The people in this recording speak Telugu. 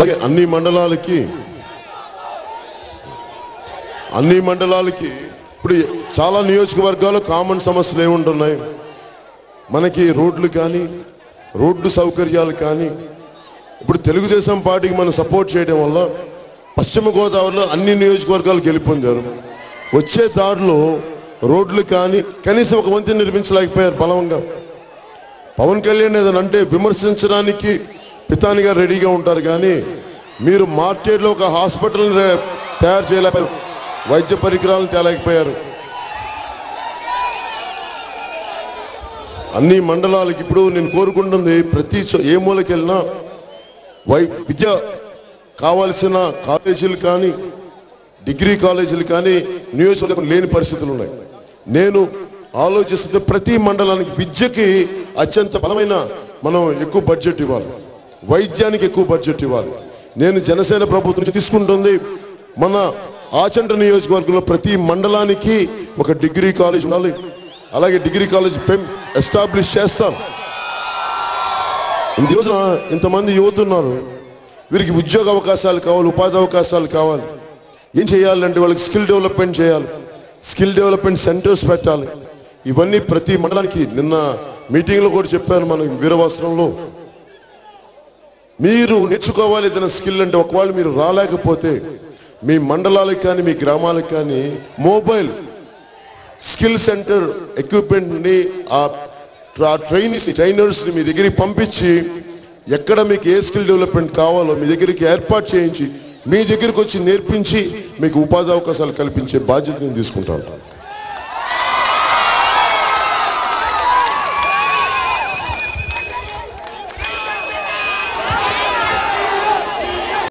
అలాగే అన్ని మండలాలకి ఇప్పుడు చాలా నియోజకవర్గాలు కామన్ సమస్యలు ఏముంటున్నాయి? మనకి రోడ్లు కానీ, రోడ్డు సౌకర్యాలు కానీ. ఇప్పుడు తెలుగుదేశం పార్టీకి మనం సపోర్ట్ చేయడం వల్ల పశ్చిమ గోదావరిలో అన్ని నియోజకవర్గాలు గెలుపొందారు. వచ్చే దారిలో రోడ్లు కానీ కనీసం ఒక వంతెన నిర్మించలేకపోయారు బలంగా. పవన్ కళ్యాణ్ ఏదైనా అంటే విమర్శించడానికి పితానిగా రెడీగా ఉంటారు, కానీ మీరు మార్కెట్లో ఒక హాస్పిటల్ తయారు చేయలేకపోయారు, వైద్య పరికరాలను తేలేకపోయారు. అన్ని మండలాలకి ఇప్పుడు నేను కోరుకుంటుంది ప్రతి ఏ మూలకి వెళ్ళినా విద్య కావాల్సిన కాలేజీలు కానీ, డిగ్రీ కాలేజీలు కానీ నియోజకవర్గం లేని పరిస్థితులు ఉన్నాయి. నేను ఆలోచిస్తే ప్రతి మండలానికి విద్యకి అత్యంత బలమైన మనం ఎక్కువ బడ్జెట్ ఇవ్వాలి, వైద్యానికి ఎక్కువ బడ్జెట్ ఇవ్వాలి. నేను జనసేన ప్రభుత్వం తీసుకుంటుంది మన ఆచంట నియోజకవర్గంలో ప్రతి మండలానికి ఒక డిగ్రీ కాలేజ్ ఉండాలి. అలాగే డిగ్రీ కాలేజ్ ఎస్టాబ్లిష్ చేస్తాను. ఈ రోజున ఇంతమంది యువత ఉన్నారు, వీరికి ఉద్యోగ అవకాశాలు కావాలి, ఉపాధి అవకాశాలు కావాలి. ఏం చేయాలంటే వాళ్ళకి స్కిల్ డెవలప్మెంట్ చేయాలి, స్కిల్ డెవలప్మెంట్ సెంటర్స్ పెట్టాలి. ఇవన్నీ ప్రతి మండలానికి నిన్న మీటింగ్లో కూడా చెప్పాను. మనం వీరవస్త్రంలో మీరు నేర్చుకోవాలి ఏదైనా స్కిల్ అంటే. ఒకవేళ మీరు రాలేకపోతే మీ మండలాలకు కానీ మీ గ్రామాలకు కానీ మొబైల్ స్కిల్ సెంటర్ ఎక్విప్మెంట్ని ఆ ట్రైనర్స్ని మీ దగ్గరికి పంపించి ఎక్కడ మీకు ఏ స్కిల్ డెవలప్మెంట్ కావాలో మీ దగ్గరికి ఏర్పాటు చేయించి మీ దగ్గరికి వచ్చి నేర్పించి మీకు ఉపాధి అవకాశాలు కల్పించే బాధ్యత నేను తీసుకుంటాను.